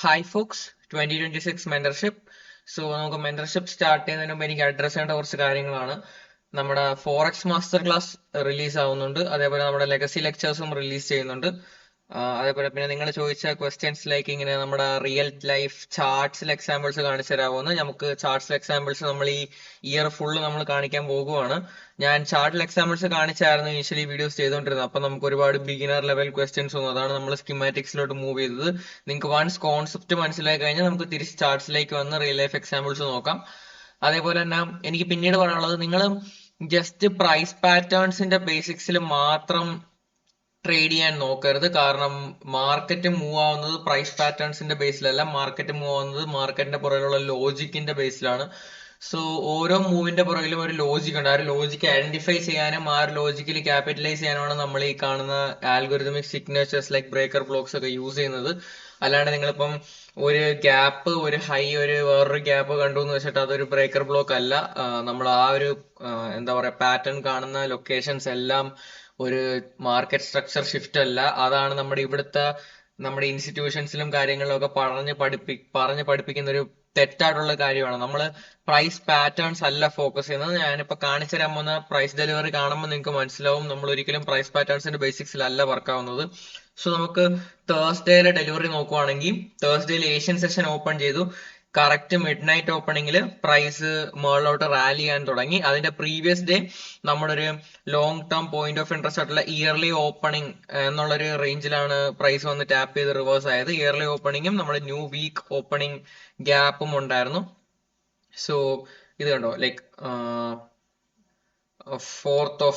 Hi Fox 2026 mentorship. നമുക്ക് mentorship start ചെയ്യുന്നതിന് മുമ്പ് എനിക്ക് അഡ്രസ് ചെയ്യേണ്ട കുറച്ച് കാര്യങ്ങളാണ്. നമ്മുടെ ഫോറക്സ് മാസ്റ്റർ ക്ലാസ് റിലീസ് ആവുന്നുണ്ട്. അതേപോലെ നമ്മുടെ ലെഗസി ലെക്ചേഴ്സും റിലീസ് ചെയ്യുന്നുണ്ട്. അതേപോലെ പിന്നെ നിങ്ങൾ ചോദിച്ച ക്വസ്റ്റ്യൻസിലേക്ക് ഇങ്ങനെ നമ്മുടെ റിയൽ ലൈഫ് ചാർട്ട്സിൽ എക്സാമ്പിൾസ് കാണിച്ചു തരാമെന്ന്. നമുക്ക് ചാർട്ട്സിൽ എക്സാമ്പിൾസ് നമ്മൾ ഈ ഇയർ ഫുള്ള് നമ്മൾ കാണിക്കാൻ പോകുവാണ്. ഞാൻ ചാർട്ടിൽ എക്സാമ്പിൾസ് കാണിച്ചായിരുന്നു ഇനിഷ്യലി വീഡിയോസ് ചെയ്തുകൊണ്ടിരുന്നത്. അപ്പൊ നമുക്ക് ഒരുപാട് ബിഗിനർ ലെവൽ ക്വസ്റ്റ്യൻസ് വന്നു. അതാണ് നമ്മൾ സ്കിമാറ്റിക്സിലോട്ട് മൂവ് ചെയ്തത്. നിങ്ങൾക്ക് വൺസ് കോൺസെപ്റ്റ് മനസ്സിലായി കഴിഞ്ഞാൽ നമുക്ക് തിരിച്ച് ചാർട്ട്സിലേക്ക് വന്ന് റിയൽ ലൈഫ് എക്സാമ്പിൾസ് നോക്കാം. അതേപോലെ തന്നെ എനിക്ക് പിന്നീട് പറയാനുള്ളത്, നിങ്ങൾ ജസ്റ്റ് പ്രൈസ് പാറ്റേൺസിന്റെ ബേസിക്സിൽ മാത്രം ട്രേഡ് ചെയ്യാൻ നോക്കരുത്. കാരണം മാർക്കറ്റ് മൂവ് ആവുന്നത് പ്രൈസ് പാറ്റേൺസിന്റെ ബേസിലല്ല. മാർക്കറ്റ് മൂവ് ആവുന്നത് മാർക്കറ്റിന്റെ പുറകിലുള്ള ലോജിക്കിന്റെ ബേസിലാണ്. ഓരോ മൂവിന്റെ പുറകിലും ഒരു ലോജിക് ഉണ്ട്. ആ ഒരു ലോജിക്ക് ഐഡന്റിഫൈ ചെയ്യാനും ആ ഒരു ലോജിക്കിൽ ക്യാപിറ്റലൈസ് ചെയ്യാനുമാണ് നമ്മൾ ഈ കാണുന്ന ആൽഗോരിതമിക് സിഗ്നേച്ചേഴ്സ് ലൈക്ക് ബ്രേക്കർ ബ്ലോക്സ് ഒക്കെ യൂസ് ചെയ്യുന്നത്. അല്ലാണ്ട് നിങ്ങളിപ്പം ഒരു ഗ്യാപ്പ്, ഒരു ഹൈ, വേറൊരു ഗ്യാപ്പ് കണ്ടു എന്ന് വെച്ചിട്ട് അതൊരു ബ്രേക്കർ ബ്ലോക്ക് അല്ല. നമ്മൾ ആ ഒരു എന്താ പറയാ പാറ്റേൺ കാണുന്ന ലൊക്കേഷൻസ് എല്ലാം ഒരു മാർക്കറ്റ് സ്ട്രക്ചർ ഷിഫ്റ്റ് അല്ല. അതാണ് നമ്മുടെ ഇൻസ്റ്റിറ്റ്യൂഷൻസിലും കാര്യങ്ങളിലും ഒക്കെ പറഞ്ഞ് പഠിപ്പിക്കുന്ന ഒരു തെറ്റായിട്ടുള്ള കാര്യമാണ്. നമ്മൾ പ്രൈസ് പാറ്റേൺസ് അല്ല ഫോക്കസ് ചെയ്യുന്നത്. ഞാനിപ്പോ കാണിച്ചു തരാൻ പോകുന്ന പ്രൈസ് ഡെലിവറി കാണുമ്പോൾ നിങ്ങൾക്ക് മനസ്സിലാവും നമ്മൾ ഒരിക്കലും പ്രൈസ് പാറ്റേൺസിന്റെ ബേസിക്സിലല്ല വർക്ക് ആവുന്നത്. നമുക്ക് തേഴ്സ്ഡേയിലെ ഡെലിവറി നോക്കുവാണെങ്കിൽ, തേഴ്സ്ഡേയിൽ ഏഷ്യൻ സെഷൻ ഓപ്പൺ ചെയ്തു. കറക്റ്റ് മിഡ് നൈറ്റ് ഓപ്പണിംഗിൽ പ്രൈസ് മേളിലോട്ട് റാലി ചെയ്യാൻ തുടങ്ങി. അതിന്റെ പ്രീവിയസ് ഡേ നമ്മുടെ ഒരു long term point of interest ആയിട്ടുള്ള ഇയർലി ഓപ്പണിംഗ് എന്നുള്ളൊരു റേഞ്ചിലാണ് പ്രൈസ് വന്ന് ടാപ്പ് ചെയ്ത് റിവേഴ്സ് ആയത്. ഇയർലി ഓപ്പണിംഗും നമ്മുടെ ന്യൂ വീക്ക് ഓപ്പണിംഗ് ഗ്യാപ്പും ഉണ്ടായിരുന്നു. ഇത് കണ്ടോ, ലൈക്ക് 4th of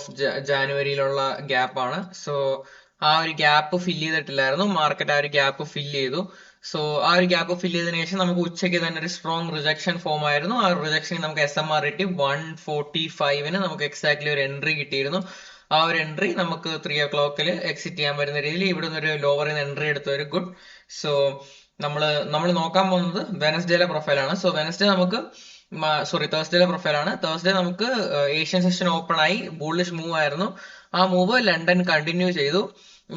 ജാനുവരിയിലുള്ള ഗ്യാപ്പാണ്. ആ ഒരു ഗ്യാപ്പ് ഫില്ല് ചെയ്തിട്ടില്ലായിരുന്നു. മാർക്കറ്റ് ആ ഒരു ഗ്യാപ്പ് ഫില്ല് ചെയ്തു. ആ ഒരു ഗ്യാപ്പ് ഫില്ല് ചെയ്തതിനു ശേഷം നമുക്ക് ഉച്ചയ്ക്ക് തന്നെ ഒരു സ്ട്രോങ് റിജക്ഷൻ ഫോം ആയിരുന്നു. ആ റിജക്ഷനിൽ നമുക്ക് SMR കിട്ടി. 145 നമുക്ക് എക്സാക്ട്ലി ഒരു എൻട്രി കിട്ടിയിരുന്നു. ആ ഒരു എൻട്രി നമുക്ക് 3 o'clock എക്സിറ്റ് ചെയ്യാൻ പറ്റുന്ന രീതിയിൽ ഇവിടുന്ന് ഒരു ലോവറിൽ നിന്ന് എൻട്രി എടുത്ത ഒരു ഗുഡ്. നമ്മൾ നോക്കാൻ പോകുന്നത് വെനസ്ഡേയിലെ പ്രൊഫൈലാണ്. വെനസ്ഡേ നമുക്ക് തേഴ്സ്ഡേയിലെ പ്രൊഫൈലാണ്. തേഴ്സ്ഡേ നമുക്ക് ഏഷ്യൻ സെഷൻ ഓപ്പൺ ആയി ബുള്ളിഷ് മൂവ് ആയിരുന്നു. ആ മൂവ് ലണ്ടൻ കണ്ടിന്യൂ ചെയ്തു.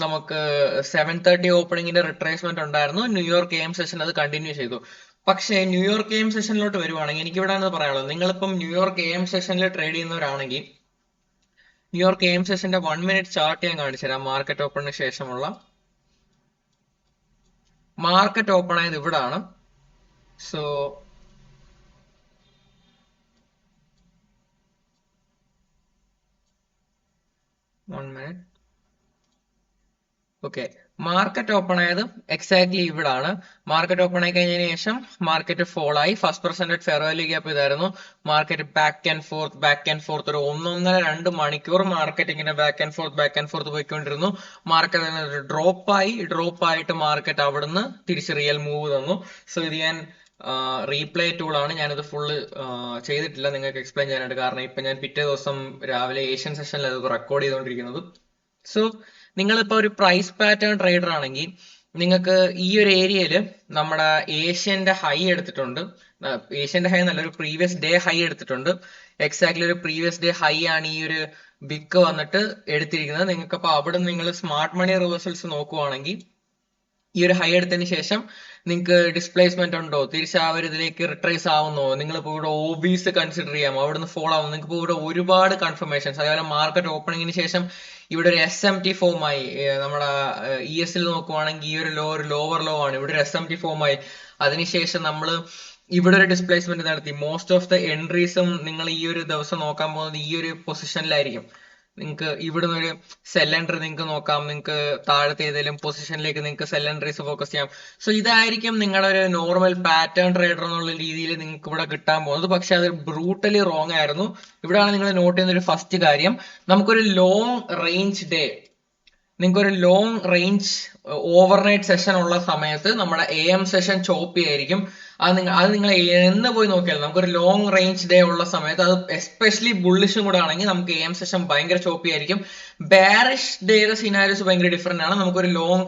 നമുക്ക് 7:30 ഓപ്പണിംഗിന്റെ റിട്രേസ്മെന്റ് ഉണ്ടായിരുന്നു. ന്യൂയോർക്ക് AM സെഷൻ അത് കണ്ടിന്യൂ ചെയ്തു. പക്ഷേ ന്യൂയോർക്ക് AM സെഷനിലോട്ട് വരുവാണെങ്കിൽ എനിക്ക് ഇവിടെ പറയാനുള്ളത്, നിങ്ങളിപ്പം ന്യൂയോർക്ക് AM സെഷനിൽ ട്രേഡ് ചെയ്യുന്നവരാണെങ്കിൽ ന്യൂയോർക്ക് AM സെഷന്റെ 1 minute ചാർട്ട് ഞാൻ കാണിച്ചു തരാം. മാർക്കറ്റ് ഓപ്പണിന് ശേഷമുള്ള മാർക്കറ്റ് ഓപ്പൺ ആയത് ഇവിടാണ്. ഓക്കെ, മാർക്കറ്റ് ഓപ്പൺ ആയത് എക്സാക്ട്ലി ഇവിടാണ്. മാർക്കറ്റ് ഓപ്പൺ ആയി കഴിഞ്ഞതിന് ശേഷം മാർക്കറ്റ് ഫോൾ ആയി. First percentage fair value gap ഇതായിരുന്നു. മാർക്കറ്റ് ബാക്ക് ആൻഡ് ഫോർത്ത് ഒരു 1.5-2 മണിക്കൂർ മാർക്കറ്റ് ഇങ്ങനെ ബാക്ക് ആൻഡ് ഫോർത്ത് പോയിക്കൊണ്ടിരുന്നു. മാർക്കറ്റ് ഡ്രോപ്പ് ആയിട്ട് മാർക്കറ്റ് അവിടുന്ന് തിരിച്ച് റിയൽ മൂവ് തന്നു. ഇത് ഞാൻ റീപ്ലേ ടൂൾ ആണ്. ഞാനത് ഫുള്ള് ചെയ്തിട്ടില്ല നിങ്ങൾക്ക് എക്സ്പ്ലെയിൻ ചെയ്യാനായിട്ട്. കാരണം ഇപ്പൊ ഞാൻ പിറ്റേ ദിവസം രാവിലെ ഏഷ്യൻ സെഷനിൽ അത് റെക്കോർഡ് ചെയ്തുകൊണ്ടിരിക്കുന്നത്. നിങ്ങളിപ്പോ ഒരു പ്രൈസ് പാറ്റേൺ ട്രേഡർ ആണെങ്കിൽ നിങ്ങൾക്ക് ഈ ഒരു ഏരിയയിൽ നമ്മുടെ ഏഷ്യന്റെ ഹൈ എടുത്തിട്ടുണ്ട്. ഏഷ്യന്റെ ഹൈ എന്നല്ല, ഒരു പ്രീവിയസ് ഡേ ഹൈ എടുത്തിട്ടുണ്ട്. എക്സാക്ട്ലി ഒരു പ്രീവിയസ് ഡേ ഹൈ ആണ് ഈ ഒരു വിക്ക് വന്നിട്ട് എടുത്തിരിക്കുന്നത്. നിങ്ങൾക്ക് അപ്പൊ അവിടെ നിങ്ങൾ സ്മാർട്ട് മണി റിവേഴ്സൽസ് നോക്കുവാണെങ്കിൽ ഈ ഒരു ഹൈ എടുത്തതിന് ശേഷം നിങ്ങൾക്ക് ഡിസ്പ്ലേസ്മെന്റ് ഉണ്ടോ, തിരിച്ച് ആ ഒരു ഇതിലേക്ക് റിട്രേസ് ആവുന്നോ, നിങ്ങളിപ്പോ ഇവിടെ OBs കൺസിഡർ ചെയ്യാം, അവിടുന്ന് ഫോൾ ആവും. നിങ്ങൾക്ക് ഇപ്പോൾ ഇവിടെ ഒരുപാട് കൺഫർമേഷൻസ്. അതേപോലെ മാർക്കറ്റ് ഓപ്പണിങ്ങിന് ശേഷം ഇവിടെ ഒരു SMT ഫോം ആയി. നമ്മുടെ ES നോക്കുവാണെങ്കിൽ ഈ ഒരു ലോവർ ലോ ആണ്. ഇവിടെ ഒരു SMT ഫോം ആയി. അതിനുശേഷം നമ്മൾ ഇവിടെ ഒരു ഡിസ്പ്ലേസ്മെന്റ് നടത്തി. മോസ്റ്റ് ഓഫ് ദ എൻട്രീസും നിങ്ങൾ ഈ ഒരു ദിവസം നോക്കാൻ പോകുന്നത് ഈ ഒരു പൊസിഷനിലായിരിക്കും. നിങ്ങൾക്ക് ഇവിടുന്ന് ഒരു സെൽ എൻട്രി നിങ്ങൾക്ക് നോക്കാം. നിങ്ങൾക്ക് താഴത്തെ ഏതെങ്കിലും പൊസിഷനിലേക്ക് നിങ്ങൾക്ക് സെൽ എൻട്രീസ് ഫോക്കസ് ചെയ്യാം. ഇതായിരിക്കും നിങ്ങളുടെ ഒരു നോർമൽ പാറ്റേൺ ട്രേഡർ എന്നുള്ള രീതിയിൽ നിങ്ങൾക്ക് ഇവിടെ കിട്ടാൻ പോകുന്നത്. പക്ഷെ അത് ബ്രൂട്ടലി റോങ് ആയിരുന്നു. ഇവിടെയാണ് നിങ്ങൾ നോട്ട് ചെയ്യുന്ന ഒരു ഫസ്റ്റ് കാര്യം. നമുക്കൊരു ലോങ് റേഞ്ച് ഡേ, നിങ്ങൾക്കൊരു ലോങ് റേഞ്ച് ഓവർനൈറ്റ് സെഷൻ ഉള്ള സമയത്ത് നമ്മുടെ AM സെഷൻ ചോപ്പി ആയിരിക്കും. അത് നിങ്ങൾ എന്ന് പോയി നോക്കിയാൽ നമുക്കൊരു ലോങ് റേഞ്ച് ഡേ ഉള്ള സമയത്ത്, അത് എസ്പെഷ്യലി ബുള്ളിഷും കൂടെ ആണെങ്കിൽ നമുക്ക് AM സെഷൻ ഭയങ്കര ചോപ്പി ആയിരിക്കും. ബെയറിഷ് ഡേയുടെ സിനാരിയോസ് ഭയങ്കര ഡിഫറെന്റ് ആണ്. നമുക്കൊരു ലോങ്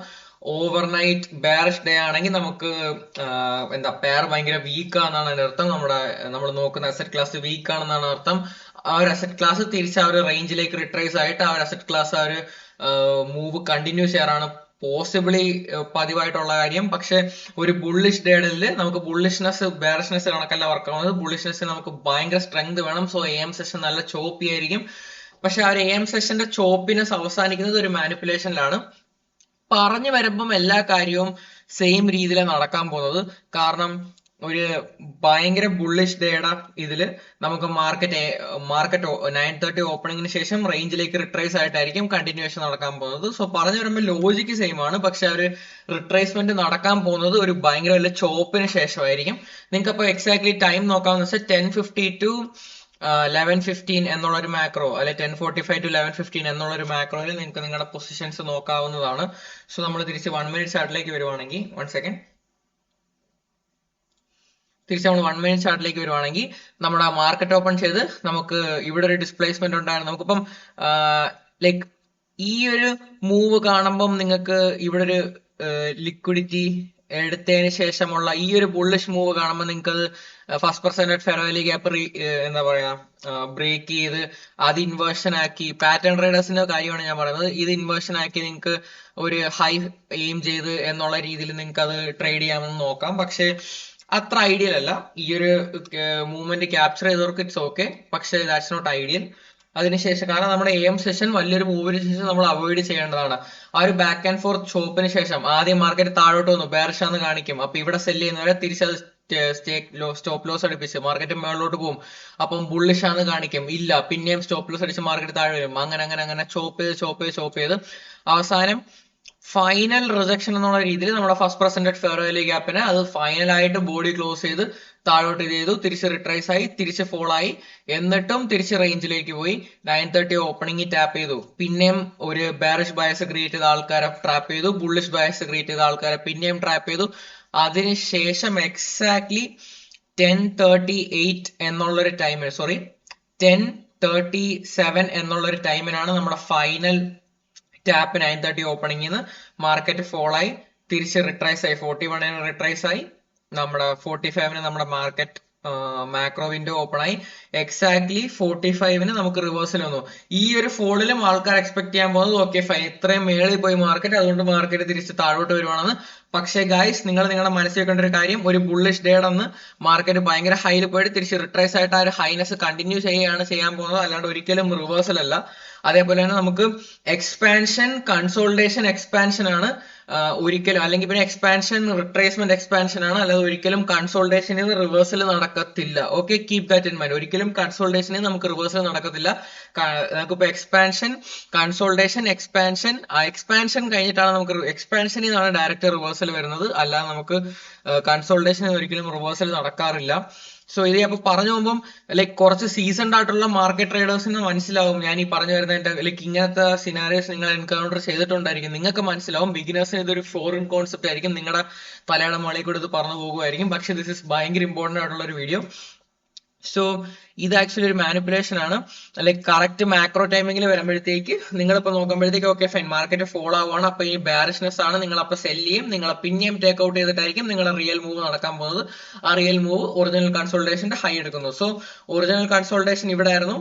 ഓവർനൈറ്റ് ബെയറിഷ് ഡേ ആണെങ്കിൽ നമുക്ക് പെയർ ഭയങ്കര വീക്ക് ആണെന്നാണ് അതിന്റെ അർത്ഥം. നമ്മൾ നോക്കുന്ന അസറ്റ് ക്ലാസ് വീക്ക് ആണെന്നാണ് അർത്ഥം. ആ ഒരു അസറ്റ് ക്ലാസ് തിരിച്ച് ആ ഒരു റേഞ്ചിലേക്ക് റിട്രേസ് ആയിട്ട് ആ ഒരു അസറ്റ് ക്ലാസ് ആ ഒരു മൂവ് കണ്ടിന്യൂ ചെയ്യാറാണ് പോസിബിളി പതിവായിട്ടുള്ള കാര്യം. പക്ഷെ ഒരു ബുള്ളിഷ് ഡേഡിൽ നമുക്ക് ബുള്ളിഷ്നെസ് ബെയറിഷ്നെസ് കണക്കല്ല വർക്ക് ആവുന്നത്. ബുള്ളിഷ്നെസ് നമുക്ക് ഭയങ്കര സ്ട്രെങ്ത് വേണം. സോ AM സെഷൻ നല്ല ചോപ്പി ആയിരിക്കും. പക്ഷെ ആ ഒരു AM സെഷന്റെ ചോപ്പിനെസ് അവസാനിക്കുന്നത് ഒരു മാനിപ്പുലേഷനിലാണ്. പറഞ്ഞു വരുമ്പം എല്ലാ കാര്യവും സെയിം രീതിയിൽ നടക്കാൻ പോകുന്നത്. കാരണം ഒരു ഭയങ്കര ബുള്ളിഷ് ഡേയുടെ ഇതില് നമുക്ക് മാർക്കറ്റ് 9:30 ഓപ്പണിങ്ങിന് ശേഷം റേഞ്ചിലേക്ക് റിട്രേസ് ആയിട്ടായിരിക്കും കണ്ടിന്യൂവേഷൻ നടക്കാൻ പോകുന്നത്. സോ പറഞ്ഞു വരുമ്പോൾ ലോജിക്ക് സെയിം ആണ്. പക്ഷെ ആ ഒരു റിട്രേസ്മെന്റ് നടക്കാൻ പോകുന്നത് ഒരു ഭയങ്കര വലിയ ചോപ്പിന് ശേഷമായിരിക്കും. നിങ്ങൾക്ക് അപ്പോൾ എക്സാക്ട്ലി ടൈം നോക്കാമെന്ന് വെച്ചാൽ 10:50 to 11:15 എന്നുള്ള ഒരു മാക്രോ അല്ലെ 10:45 to 11:15 എന്നുള്ള ഒരു മാക്രോയിൽ നിങ്ങൾക്ക് നിങ്ങളുടെ പൊസിഷൻസ് നോക്കാവുന്നതാണ്. സോ നമ്മൾ തിരിച്ച് 1 minute ചാർട്ടിലേക്ക് വരുവാണെങ്കിൽ, 1 second, തിരിച്ച് നമ്മൾ 1 minute ചാർട്ടിലേക്ക് വരുവാണെങ്കിൽ നമ്മുടെ മാർക്കറ്റ് ഓപ്പൺ ചെയ്ത് നമുക്ക് ഇവിടെ ഒരു ഡിസ്പ്ലേസ്മെന്റ് ഉണ്ടായിരുന്നു. നമുക്കിപ്പം ലൈക്ക് ഈ ഒരു മൂവ് കാണുമ്പം നിങ്ങൾക്ക് ഇവിടെ ഒരു ലിക്വിഡിറ്റി എടുത്തതിന് ശേഷമുള്ള ഈ ഒരു ബുള്ളിഷ് മൂവ് കാണുമ്പോൾ നിങ്ങൾക്ക് അത് first percentage fair value gap എന്താ പറയാ ബ്രേക്ക് ചെയ്ത് അത് ഇൻവേർഷൻ ആക്കി, പാറ്റേൺ ട്രേഡേഴ്സിന്റെ കാര്യമാണ് ഞാൻ പറയുന്നത്, ഇത് ഇൻവേർഷൻ ആക്കി നിങ്ങൾക്ക് ഒരു ഹൈ എയിം ചെയ്ത് എന്നുള്ള രീതിയിൽ നിങ്ങൾക്ക് അത് ട്രേഡ് ചെയ്യാമെന്ന് നോക്കാം. പക്ഷെ അത്ര ഐഡിയൽ അല്ല. ഈ ഒരു മൂവ്മെന്റ് ക്യാപ്ചർ ചെയ്തവർക്ക് ഇറ്റ്സ് ഓക്കെ, പക്ഷെ ദാറ്റ്സ് നോട്ട് ഐഡിയൽ. അതിനുശേഷം കാരണം നമ്മുടെ AM സെഷൻ വലിയൊരു മൂവിന് ശേഷം നമ്മൾ അവോയ്ഡ് ചെയ്യേണ്ടതാണ്. ആ ഒരു ബാക്ക് ആൻഡ് ഫോർത്ത് ചോപ്പിന് ശേഷം ആദ്യം മാർക്കറ്റ് താഴോട്ട് വന്നു, ബെയറിഷ് ആണെന്ന് കാണിക്കും. അപ്പൊ ഇവിടെ സെല് ചെയ്യുന്നവരെ തിരിച്ചത് സ്റ്റോപ്പ് ലോസ് അടിപ്പിച്ച് മാർക്കറ്റ് മേളിലോട്ട് പോകും. അപ്പം ബുള്ളിഷ് ആണെന്ന് കാണിക്കും, ഇല്ല പിന്നെയും സ്റ്റോപ്പ് ലോസ് അടിച്ച് മാർക്കറ്റ് താഴെ വരും. അങ്ങനെ അങ്ങനെ അങ്ങനെ ചോപ്പ് ചെയ്ത് അവസാനം ഫൈനൽ റിജക്ഷൻ എന്നുള്ള രീതിയിൽ നമ്മുടെ ഫസ്റ്റ് പെർസെന്റേജ് ഫെയർ വാല്യൂ ഗ്യാപ്പിനെ അത് ഫൈനലായിട്ട് ബോഡി ക്ലോസ് ചെയ്ത് താഴോട്ട് ഇത് ചെയ്തു, തിരിച്ച് റിട്രേസ് ആയി, തിരിച്ച് ഫോൾ ആയി, എന്നിട്ടും തിരിച്ച് റേഞ്ചിലേക്ക് പോയി 9:30 ഓപ്പണിംഗ് ടാപ്പ് ചെയ്തു. പിന്നെയും ഒരു ബെയറിഷ് ബയസ് ക്രിയേറ്റ് ചെയ്ത ആൾക്കാരെ ട്രാപ്പ് ചെയ്തു, ബുള്ളിഷ് ബയസ് ക്രിയേറ്റ് ചെയ്ത ആൾക്കാരെ പിന്നെയും ട്രാപ്പ് ചെയ്തു. അതിനുശേഷം എക്സാക്ട്ലി 10:38 എന്നുള്ളൊരു ടൈമിന് 10:37 എന്നുള്ളൊരു ടൈമിനാണ് നമ്മുടെ ഫൈനൽ ടാപ്പ് 9:30 ഓപ്പണിംഗിന്ന് മാർക്കറ്റ് ഫോൾ ആയി, തിരിച്ച് റിട്രേസ് ആയി, 41 റിട്രേസ് ആയി, നമ്മുടെ 45 നമ്മുടെ മാർക്കറ്റ് മാക്രോ വിൻഡോ ഓപ്പൺ ആയി. എക്സാക്ട്ലി 45 നമുക്ക് റിവേഴ്സൽ വന്നു. ഈ ഒരു ഫോളിലും ആൾക്കാർ എക്സ്പെക്ട് ചെയ്യാൻ പോകുന്നത് ഓക്കെ ഫൈൻ, ഇത്രയും മേളിൽ പോയി മാർക്കറ്റ്, അതുകൊണ്ട് മാർക്കറ്റ് തിരിച്ച് താഴോട്ട് വരുവാണെന്ന്. പക്ഷേ ഗൈസ്, നിങ്ങൾ നിങ്ങളുടെ മനസ്സിൽ വെക്കേണ്ട ഒരു കാര്യം, ഒരു ബുള്ളിഷ് ഡേ അന്ന് മാർക്കറ്റ് ഭയങ്കര ഹൈയിൽ പോയിട്ട് തിരിച്ച് റിട്രേസ് ആയിട്ട് ആ ഒരു ഹൈനെസ് കണ്ടിന്യൂ ചെയ്യുകയാണ് ചെയ്യാൻ പോകുന്നത്, അല്ലാണ്ട് ഒരിക്കലും റിവേഴ്സൽ അല്ല. അതേപോലെ തന്നെ നമുക്ക് എക്സ്പാൻഷൻ, കൺസോൾട്ടേഷൻ എക്സ്പാൻഷൻ ആണ് ഒരിക്കലും, അല്ലെങ്കിൽ പിന്നെ എക്സ്പാൻഷൻ റിട്രേസ്മെന്റ് എക്സ്പാൻഷൻ ആണ്, അല്ലാതെ ഒരിക്കലും കൺസോൾട്ടേഷനിൽ റിവേഴ്സൽ നടക്കത്തില്ല. Okay, keep that in mind. ഒരിക്കലും കൺസോൾട്ടേഷനിൽ നമുക്ക് റിവേഴ്സൽ നടക്കത്തില്ല. നമുക്കിപ്പോ എക്സ്പാൻഷൻ, കൺസോൾട്ടേഷൻ, എക്സ്പാൻഷൻ, ആ എക്സ്പാൻഷൻ കഴിഞ്ഞിട്ടാണ് നമുക്ക് എക്സ്പാൻഷനിൽ നിന്നാണ് ഡയറക്റ്റ് റിവേഴ്സൽ വരുന്നത്, അല്ലാതെ നമുക്ക് കൺസോൾട്ടേഷനിൽ ഒരിക്കലും റിവേഴ്സൽ നടക്കാറില്ല. സോ ഇത് അപ്പൊ പറഞ്ഞു പോകുമ്പോൾ ലൈക്ക് കുറച്ച് സീസൺഡ് ആയിട്ടുള്ള മാർക്കറ്റ് ട്രേഡേഴ്സിന് മനസ്സിലാവും ഞാൻ ഈ പറഞ്ഞു വരുന്നതിന്റെ ലൈക്ക് ഇങ്ങനത്തെ സിനാരിയോസ് നിങ്ങൾ എൻകൗണ്ടർ ചെയ്തിട്ടുണ്ടായിരിക്കും, നിങ്ങൾക്ക് മനസ്സിലാവും. ബിഗിനേഴ്സിന് ഇതൊരു ഫോറിൻ കോൺസെപ്റ്റ് ആയിരിക്കും, നിങ്ങളുടെ തലയുടെ മുകളിൽ കൂടെ ഇത് പറഞ്ഞു പോകുമായിരിക്കും. പക്ഷെ ദിസ് ഇസ് ഭയങ്കര ഇമ്പോർട്ടന്റ് ആയിട്ടുള്ള ഒരു വീഡിയോ. സോ ഇത് ആക്ച്വലി ഒരു മാനിപ്പുലേഷൻ ആണ്. ലൈക്ക് കറക്റ്റ് മാക്രോ ടൈമിംഗിൽ വരുമ്പോഴത്തേക്ക് നിങ്ങളിപ്പോ നോക്കുമ്പോഴത്തേക്ക് ഓക്കെ ഫൈൻ, മാർക്കറ്റ് ഫോളോ ആവുകയാണ്, അപ്പൊ ഈ ബെയറിഷ്നെസ് ആണ്, നിങ്ങൾ അപ്പൊ സെല് ചെയ്യും, നിങ്ങൾ പിന്നെയും ടേക്ക് ഔട്ട് ചെയ്തിട്ടായിരിക്കും നിങ്ങളുടെ റിയൽ മൂവ് നടക്കാൻ പോകുന്നത്. ആ റിയൽ മൂവ് ഒറിജിനൽ കൺസോൾട്ടേഷന്റെ ഹൈ എടുക്കുന്നു. സോ ഒറിജിനൽ കൺസോൾട്ടേഷൻ ഇവിടെ ആയിരുന്നു,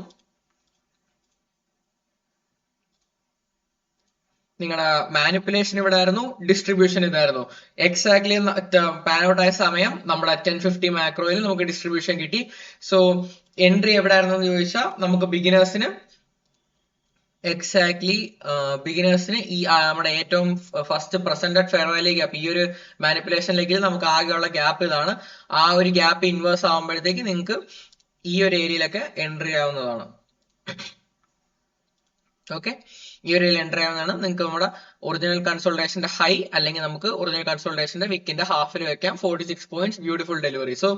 നിങ്ങളുടെ മാനിപ്പുലേഷൻ ഇവിടെ ആയിരുന്നു, ഡിസ്ട്രിബ്യൂഷൻ ഇതായിരുന്നു. എക്സാക്ട്ലി പാൻ ഔട്ട് ആയ സമയം നമ്മുടെ 10:50 മാക്രോയിൽ നമുക്ക് ഡിസ്ട്രിബ്യൂഷൻ കിട്ടി. സോ എൻട്രി എവിടെ ആയിരുന്നു എന്ന് ചോദിച്ചാൽ നമുക്ക് ബിഗിനേഴ്സിന് ബിഗിനേഴ്സിന് ഈ നമ്മുടെ ഏറ്റവും first presented fair value gap, ഈ ഒരു മാനിപ്പുലേഷനിലേക്ക് നമുക്ക് ആകെയുള്ള ഗ്യാപ്പ് ഇതാണ്. ആ ഒരു ഗ്യാപ്പ് ഇൻവേഴ്സ് ആകുമ്പോഴത്തേക്ക് നിങ്ങൾക്ക് ഈ ഒരു ഏരിയയിലൊക്കെ എൻട്രി ആവുന്നതാണ്. ഓക്കെ, ഈ ഒരു എൻട്രി ആവുന്നതാണ്. നിങ്ങൾക്ക് നമ്മുടെ ഒറിജിനൽ കൺസോൾട്ടേഷന്റെ ഹൈ, അല്ലെങ്കിൽ നമുക്ക് ഒറിജിനൽ കൺസോൾട്ടേഷന്റെ വിക്കിന്റെ ഹാഫിൽ വെക്കാം. 46 പോയിന്റ്സ്, ബ്യൂട്ടിഫുൾ ഡെലിവറി. സോ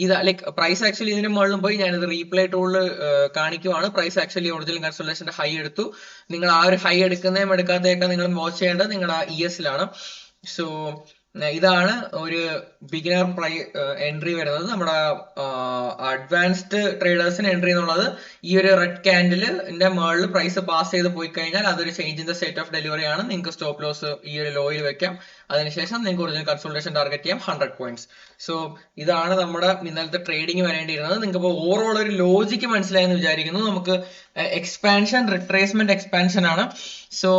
ഇത് ലൈക്ക് പ്രൈസ് ആക്ച്വലി ഇതിന് മുകളിലും പോയി ഞാനിത് റീപ്ലേ ടൂളിൽ കാണിക്കുവാണ്. പ്രൈസ് ആക്ച്വലി ഒറിജിനൽ കൺസോൾട്ടേഷന്റെ ഹൈ എടുത്തു. നിങ്ങൾ ആ ഒരു ഹൈ എടുക്കുന്നതും എടുക്കാത്തതൊക്കെ നിങ്ങൾ വാച്ച് ചെയ്യേണ്ടത് നിങ്ങളുടെ ES ലാണ്. സോ ഇതാണ് ഒരു ബിഗിനർ എൻട്രി വരുന്നത്. നമ്മുടെ അഡ്വാൻസ്ഡ് ട്രേഡേഴ്സിന് എൻട്രി എന്നുള്ളത് ഈ ഒരു റെഡ് ക്യാൻഡിലിന്റെ മുകളിൽ പ്രൈസ് പാസ് ചെയ്ത് പോയി കഴിഞ്ഞാൽ അതൊരു change in the state of delivery ആണ്. നിങ്ങൾക്ക് സ്റ്റോപ്പ് ലോസ് ഈ ഒരു ലോയിൽ വെക്കാം. അതിനുശേഷം നിങ്ങൾക്ക് ഒറിജിനൽ കൺസോൾട്ടേഷൻ ടാർഗറ്റ് ചെയ്യാം 100 പോയിന്റ്സ്. സോ ഇതാണ് നമ്മുടെ ഇന്നലത്തെ ട്രേഡിംഗ് വരേണ്ടിയിരുന്നത്. നിങ്ങൾക്ക് ഇപ്പോൾ ഓവറോൾ ഒരു ലോജിക്ക് മനസ്സിലായെന്ന് വിചാരിക്കുന്നു. നമുക്ക് എക്സ്പാൻഷൻ, റിട്രേസ്മെന്റ്, എക്സ്പാൻഷൻ ആണ്. സോ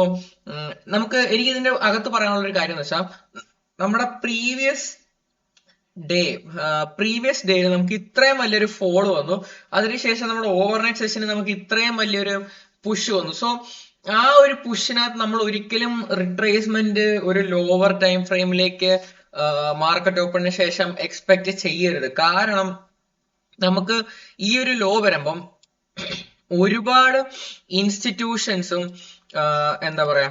എനിക്ക് ഇതിന്റെ അകത്ത് പറയാനുള്ള ഒരു കാര്യം എന്ന് വെച്ചാൽ, നമ്മുടെ പ്രീവിയസ് ഡേയിൽ നമുക്ക് ഇത്രയും വലിയൊരു ഫോൾ വന്നു. അതിനുശേഷം നമ്മുടെ ഓവർനൈറ്റ് സെഷനിൽ നമുക്ക് ഇത്രയും വലിയൊരു പുഷ് വന്നു. സോ ആ ഒരു പുഷിനകത്ത് നമ്മൾ ഒരിക്കലും റിട്രേസ്മെന്റ് ഒരു ലോവർ ടൈം ഫ്രെയിമിലേക്ക് മാർക്കറ്റ് ഓപ്പണിന് ശേഷം എക്സ്പെക്ട് ചെയ്യരുത്. കാരണം നമുക്ക് ഈ ഒരു ലോ വരുമ്പം ഒരുപാട് ഇൻസ്റ്റിറ്റ്യൂഷൻസും എന്താ പറയാ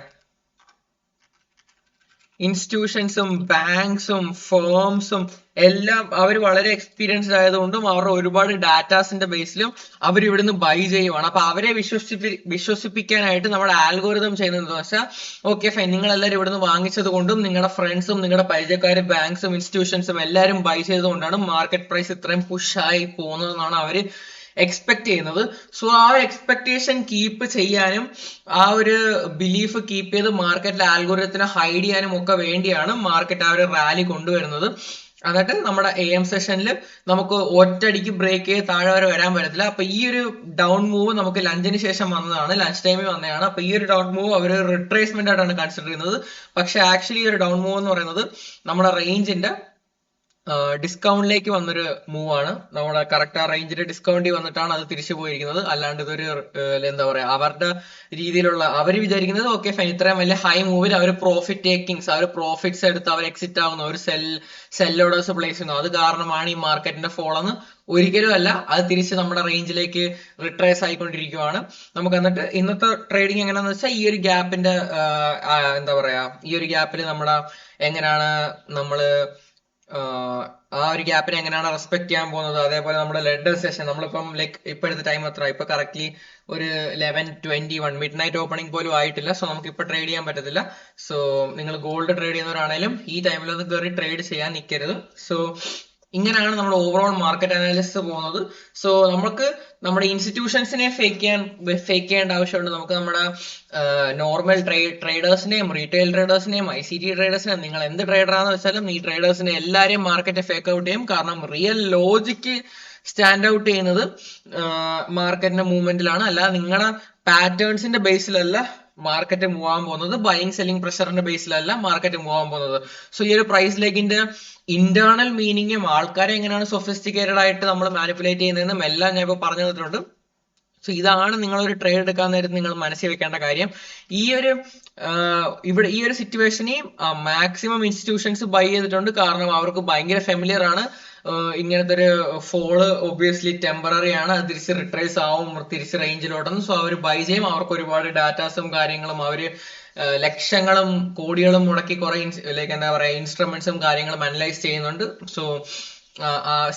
ഇൻസ്റ്റിറ്റ്യൂഷൻസും ബാങ്ക്സും ഫേംസും എല്ലാം അവർ വളരെ എക്സ്പീരിയൻസ്ഡ് ആയതുകൊണ്ടും അവരുടെ ഒരുപാട് ഡാറ്റാസിന്റെ ബേസിലും അവർ ഇവിടുന്ന് ബൈ ചെയ്യുവാണ്. അപ്പൊ അവരെ വിശ്വസിപ്പിക്കാനായിട്ട് നമ്മുടെ ആൽഗോരിതം ചെയ്യുന്നത് വെച്ചാൽ, ഓക്കെ ഫൈൻ, നിങ്ങൾ എല്ലാവരും ഇവിടുന്ന് വാങ്ങിച്ചത് കൊണ്ടും നിങ്ങളുടെ ഫ്രണ്ട്സും നിങ്ങളുടെ പരിചയക്കാരും ബാങ്ക്സും ഇൻസ്റ്റിറ്റ്യൂഷൻസും എല്ലാവരും ബൈ ചെയ്തുകൊണ്ടാണ് മാർക്കറ്റ് പ്രൈസ് ഇത്രയും പുഷായി പോകുന്നതെന്നാണ് അവര് എക്സ്പെക്ട് ചെയ്യുന്നത്. സോ ആ എക്സ്പെക്ടേഷൻ കീപ്പ് ചെയ്യാനും ആ ഒരു ബിലീഫ് കീപ്പ് ചെയ്ത് മാർക്കറ്റിലെ ആൽഗോരിതത്തിനെ ഹൈഡ് ചെയ്യാനും ഒക്കെ വേണ്ടിയാണ് മാർക്കറ്റ് ആ ഒരു റാലി കൊണ്ടുവരുന്നത്. എന്നിട്ട് നമ്മുടെ AM സെഷനിൽ നമുക്ക് ഒറ്റയടിക്ക് ബ്രേക്ക് ചെയ്ത് താഴെ വരെ വരാൻ പറ്റത്തില്ല. അപ്പൊ ഈ ഒരു ഡൗൺ മൂവ് നമുക്ക് ലഞ്ചിന് ശേഷം വന്നതാണ്, ലഞ്ച് ടൈമിൽ വന്നതാണ്. അപ്പൊ ഈ ഒരു ഡൗൺ മൂവ് അവർ റിട്രേസ്മെന്റ് ആയിട്ടാണ് കൺസിഡർ ചെയ്യുന്നത്. പക്ഷെ ആക്ച്വലി ഈ ഒരു ഡൗൺ മൂവ് എന്ന് പറയുന്നത് നമ്മുടെ റേഞ്ചിന്റെ ഡിസ്കൗണ്ടിലേക്ക് വന്നൊരു മൂവ് ആണ്. നമ്മുടെ കറക്റ്റ് ആ റേഞ്ചിന്റെ ഡിസ്കൗണ്ടിൽ വന്നിട്ടാണ് അത് തിരിച്ചു പോയിരിക്കുന്നത്. അല്ലാണ്ട് ഇതൊരു എന്താ പറയാ അവരുടെ രീതിയിലുള്ള അവര് വിചാരിക്കുന്നത് ഓക്കെ ഫൈൻ, ഇത്രയും വലിയ ഹൈ മൂവിൽ അവർ പ്രോഫിറ്റ് ടേക്കിങ്സ്, അവർ പ്രോഫിറ്റ്സ് എടുത്ത് അവർ എക്സിറ്റ് ആവുന്നു, ഒരു സെൽ ഓർഡേഴ്സ് പ്ലേസ് ചെയ്യുന്നു, അത് കാരണമാണ് ഈ മാർക്കറ്റിന്റെ ഫോൾ എന്ന് ഒരിക്കലും അല്ല. അത് തിരിച്ച് നമ്മുടെ റേഞ്ചിലേക്ക് റിട്രേസ് ആയിക്കൊണ്ടിരിക്കുകയാണ്. നമുക്ക് എന്നിട്ട് ഇന്നത്തെ ട്രേഡിംഗ് എങ്ങനെയാന്ന് വെച്ചാൽ, ഈ ഒരു ഗ്യാപ്പിന്റെ എന്താ പറയാ ഈ ഒരു ഗ്യാപ്പിൽ നമ്മുടെ എങ്ങനെയാണ് നമ്മള് ആ ഒരു ഗ്യാപ്പിനെ എങ്ങനെയാണ് റെസ്പെക്ട് ചെയ്യാൻ പോകുന്നത്. അതേപോലെ നമ്മുടെ ലെഡർ സെഷൻ നമ്മളിപ്പം ലൈക്ക് ഇപ്പോഴത്തെ ടൈം എത്ര, ഇപ്പൊ കറക്റ്റ്ലി ഒരു 11:21 മിഡ് നൈറ്റ് ഓപ്പണിംഗ് പോലും ആയിട്ടില്ല. സോ നമുക്ക് ഇപ്പൊ ട്രേഡ് ചെയ്യാൻ പറ്റത്തില്ല. സോ നിങ്ങൾ ഗോൾഡ് ട്രേഡ് ചെയ്യുന്നവരാണേലും ഈ ടൈമിലൊന്നും കയറി ട്രേഡ് ചെയ്യാൻ നിൽക്കരുത്. സോ ഇങ്ങനെയാണ് നമ്മുടെ ഓവറോൾ മാർക്കറ്റ് അനാലിസിസ് പോകുന്നത്. സോ നമുക്ക് നമ്മുടെ ഇൻസ്റ്റിറ്റ്യൂഷൻസിനെ ഫേക്ക് ചെയ്യേണ്ട ആവശ്യമുണ്ട്. നമുക്ക് നമ്മുടെ നോർമൽ ട്രേഡേഴ്സിനെയും റീറ്റെയിൽ ട്രേഡേഴ്സിനെയും ICT ട്രേഡേഴ്സിനെയും, നിങ്ങൾ എന്ത് ട്രേഡറാന്ന് വെച്ചാലും ഈ ട്രേഡേഴ്സിനെ എല്ലാവരെയും മാർക്കറ്റ് ഫേക്ക് ഔട്ട് ചെയ്യും. കാരണം റിയൽ ലോജിക്ക് സ്റ്റാൻഡ് ഔട്ട് ചെയ്യുന്നത് മാർക്കറ്റിന്റെ മൂവ്മെന്റിലാണ്, അല്ല നിങ്ങളുടെ പാറ്റേൺസിന്റെ ബേസിലല്ല മാർക്കറ്റ് മൂവ് ആവാൻ പോകുന്നത്. ബൈയിങ് സെല്ലിംഗ് പ്രഷറിന്റെ ബേസിലല്ല മാർക്കറ്റ് മൂവ് ആവാൻ പോകുന്നത്. സോ ഈ ഒരു പ്രൈസ് ലെഗിന്റെ ഇന്റേണൽ മീനിങ്ങും ആൾക്കാരെ എങ്ങനെയാണ് സൊഫിസ്റ്റിക്കേറ്റഡ് ആയിട്ട് നമ്മൾ മാനിപ്പുലേറ്റ് ചെയ്യുന്നതെന്നും എല്ലാം ഞാൻ ഇപ്പോൾ പറഞ്ഞു തന്നിട്ടുണ്ട്. സോ ഇതാണ് നിങ്ങളൊരു ട്രേഡ് എടുക്കാൻ നേരത്ത് നിങ്ങൾ മനസ്സിൽ വെക്കേണ്ട കാര്യം. ഈ ഒരു സിറ്റുവേഷനിൽ മാക്സിമം ഇൻസ്റ്റിറ്റ്യൂഷൻസ് ബൈ ചെയ്തിട്ടുണ്ട്. കാരണം അവർക്ക് ഭയങ്കര ഫെമിലിയർ ആണ് ഇങ്ങനത്തെ ഒരു ഫോള് ഒബ്വിയസ്ലി ടെമ്പററി ആണ്, അത് തിരിച്ച് റിട്രേസ് ആവും തിരിച്ച് റേഞ്ചിലോട്ടെന്ന്. സോ അവർ ബൈ ചെയ്യും. അവർക്ക് ഒരുപാട് ഡാറ്റാസും കാര്യങ്ങളും അവര് ലക്ഷങ്ങളും കോടികളും മുടക്കി കുറെ ലൈക്ക് എന്താ പറയാ ഇൻസ്ട്രുമെന്റ്സും കാര്യങ്ങളും അനലൈസ് ചെയ്യുന്നുണ്ട്. സോ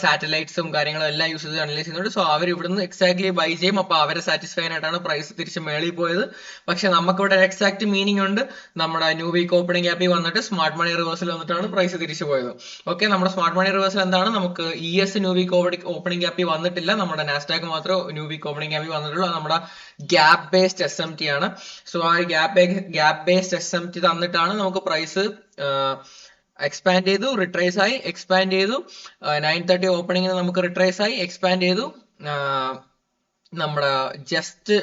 സാറ്റലൈറ്റ്സും കാര്യങ്ങളും എല്ലാം യൂസ് ചെയ്ത് അനലൈസ് ചെയ്യുന്നുണ്ട്. സോ അവർ ഇവിടുന്ന് എക്സാക്ട്ലി ബൈ ചെയ്യും. അപ്പൊ അവരെ സാറ്റിസ്ഫൈ ആയിട്ടാണ് പ്രൈസ് തിരിച്ച് മേളിൽ പോയത്. പക്ഷെ നമുക്കിവിടെ എക്സാക്ട് മീനിങ് ഉണ്ട്. നമ്മുടെ ന്യൂ വീക്ക് ഓപ്പണിംഗ് ഗ്യാപ്പിൽ വന്നിട്ട് സ്മാർട്ട് മണി റിവേഴ്സൽ വന്നിട്ടാണ് പ്രൈസ് തിരിച്ചു പോയത്. ഓക്കെ, നമ്മുടെ സ്മാർട്ട് മണി റിവേഴ്സൽ എന്താണ്, നമുക്ക് ES ന്യൂ വീക്ക് ഓപ്പണിംഗ് ഗ്യാപ്പിൽ വന്നിട്ടില്ല. നമ്മുടെ നാസ്ഡാക്ക് മാത്രം ന്യൂ വീക്ക് ഓപ്പണിംഗ് ഗ്യാപ്പിൽ വന്നിട്ടുള്ളൂ. അത് നമ്മുടെ ഗ്യാപ്പ് ബേസ്ഡ് SMT ആണ്. സോ ആ ഗ്യാപ്പ് ബേസ്ഡ് SMT തന്നിട്ടാണ് നമുക്ക് പ്രൈസ് എക്സ്പാൻഡ് ചെയ്തു, റിട്രേസ് ആയി, എക്സ്പാൻഡ് ചെയ്തു. 9:30 ഓപ്പണിംഗിന് നമുക്ക് റിട്രേസ് ആയി, എക്സ്പാൻഡ് ചെയ്തു. നമ്മുടെ ജസ്റ്റ്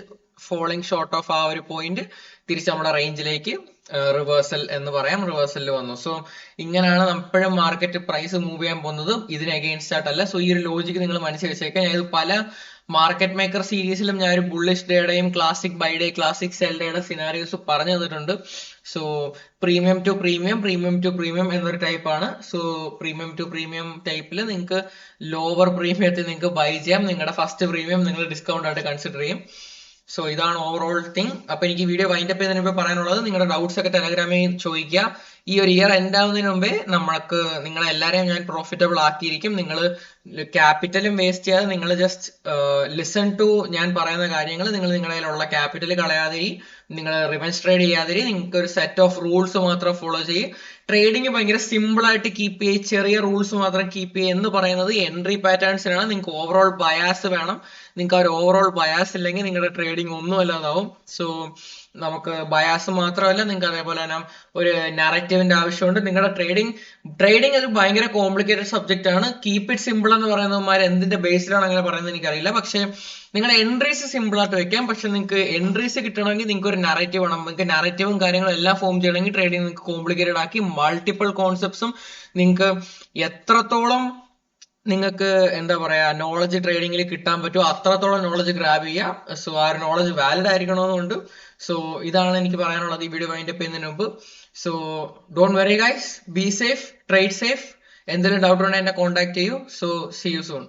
ഫോളിങ് ഷോർട്ട് ഓഫ് ആ ഒരു പോയിന്റ് തിരിച്ച് നമ്മുടെ റേഞ്ചിലേക്ക് റിവേഴ്സൽ എന്ന് പറയാം, റിവേഴ്സലിൽ വന്നു. സോ ഇങ്ങനെയാണ് എപ്പോഴും മാർക്കറ്റ് പ്രൈസ് മൂവ് ചെയ്യാൻ പോകുന്നത്, ഇതിന് അഗെയിൻസ്റ്റ് ആയിട്ടല്ല. സോ ഈ ഒരു ലോജിക്ക് നിങ്ങൾ മനസ്സിൽ വെച്ചേക്കാം. ഞാൻ ഇത് പല മാർക്കറ്റ് മേക്കർ സീരീസിലും ഞാൻ ഒരു ബുള്ളിഷ് ഡേയുടെയും classic buy day, classic sell ഡേയുടെ സിനാരിയോസ് പറഞ്ഞു തന്നിട്ടുണ്ട്. So premium to premium, premium to premium എന്നൊരു ടൈപ്പ് ആണ്. സോ പ്രീമിയം ടു പ്രീമിയം ടൈപ്പിൽ നിങ്ങൾക്ക് ലോവർ പ്രീമിയത്തിൽ നിങ്ങൾക്ക് ബൈ ചെയ്യാം. നിങ്ങളുടെ ഫസ്റ്റ് പ്രീമിയം നിങ്ങൾ ഡിസ്കൗണ്ട് ആയിട്ട് കൺസിഡർ ചെയ്യും. സോ ഇതാണ് ഓവറോൾ തിങ്. അപ്പൊ എനിക്ക് വീഡിയോ വൈൻഡ് അപ്പ് ചെയ്യുന്നതിന് മുമ്പ് പറയാനുള്ളത്, നിങ്ങളുടെ ഡൗട്ട്സ് ഒക്കെ ടെലഗ്രാമിൽ ചോദിക്കുക. ഈ ഒരു ഇയർ എൻഡ് ആവുന്നതിന് മുമ്പേ നമ്മൾക്ക് നിങ്ങളെല്ലാരെയും ഞാൻ പ്രോഫിറ്റബിൾ ആക്കിയിരിക്കും. നിങ്ങൾ ക്യാപിറ്റലും വേസ്റ്റ് ചെയ്യാതെ നിങ്ങൾ ജസ്റ്റ് ലിസൺ ടു ഞാൻ പറയുന്ന കാര്യങ്ങൾ, നിങ്ങൾ നിങ്ങളുടെ കയ്യിലുള്ള ക്യാപിറ്റൽ കളയാതെ ഈ നിങ്ങൾ റിവെഞ്ച് ട്രേഡ് ചെയ്യാതിരി. നിങ്ങൾക്ക് ഒരു സെറ്റ് ഓഫ് റൂൾസ് മാത്രം ഫോളോ ചെയ്യും. ട്രേഡിങ് ഭയങ്കര സിമ്പിൾ ആയിട്ട് കീപ്പ് ചെയ്യുക, ചെറിയ റൂൾസ് മാത്രം കീപ്പ് ചെയ്യുക എന്ന് പറയുന്നത് എൻട്രി പാറ്റേൺസിനാണ്. നിങ്ങൾക്ക് ഓവറോൾ ബയാസ് വേണം. നിങ്ങൾക്ക് ആ ഒരു ഓവറോൾ ബയാസ് ഇല്ലെങ്കിൽ നിങ്ങളുടെ ട്രേഡിങ് ഒന്നും അല്ലാതാവും. സോ നമുക്ക് ബയാസ് മാത്രമല്ല, നിങ്ങൾക്ക് അതേപോലെ തന്നെ ഒരു നറേറ്റീവിന്റെ ആവശ്യമുണ്ട്. നിങ്ങളുടെ ട്രേഡിംഗ് ഒരു ഭയങ്കര കോംപ്ലിക്കേറ്റഡ് സബ്ജക്റ്റ് ആണ്. കീപ്പ് ഇറ്റ് സിമ്പിൾ എന്ന് പറയുന്നവന്മാർ എന്തിന്റെ ബേസിലാണ് അങ്ങനെ പറയുന്നത് എനിക്കറിയില്ല. പക്ഷെ നിങ്ങളുടെ എൻട്രീസ് സിമ്പിൾ ആയിട്ട് വെക്കാം. പക്ഷെ നിങ്ങൾക്ക് എൻട്രീസ് കിട്ടണമെങ്കിൽ നിങ്ങൾക്ക് ഒരു നറേറ്റീവ് വേണം. നിങ്ങൾക്ക് നറേറ്റീവും കാര്യങ്ങളും എല്ലാം ഫോം ചെയ്യണമെങ്കിൽ ട്രേഡിംഗ് നിങ്ങൾക്ക് കോംപ്ലിക്കേറ്റഡ് ആക്കി മൾട്ടിപ്പിൾ കോൺസെപ്റ്റ്സും നിങ്ങൾക്ക് എത്രത്തോളം നിങ്ങൾക്ക് എന്താ പറയാ നോളജ് ട്രേഡിംഗിൽ കിട്ടാൻ പറ്റുമോ അത്രത്തോളം നോളജ് ഗ്രാബ് ചെയ്യുക. സോ ആ ഒരു നോളജ് വാലിഡ് ആയിരിക്കണമെന്നുണ്ട്. സോ ഇതാണ് എനിക്ക് പറയാനുള്ളത് ഈ വീഡിയോ വൈൻഡപ്പ് ചെയ്യുന്നതിന് മുമ്പ്. So don't worry guys, be safe, trade safe. എന്തെങ്കിലും ഡൗട്ട് ഉണ്ടെങ്കിൽ എന്നെ കോൺടാക്ട് ചെയ്യൂ. So see you soon.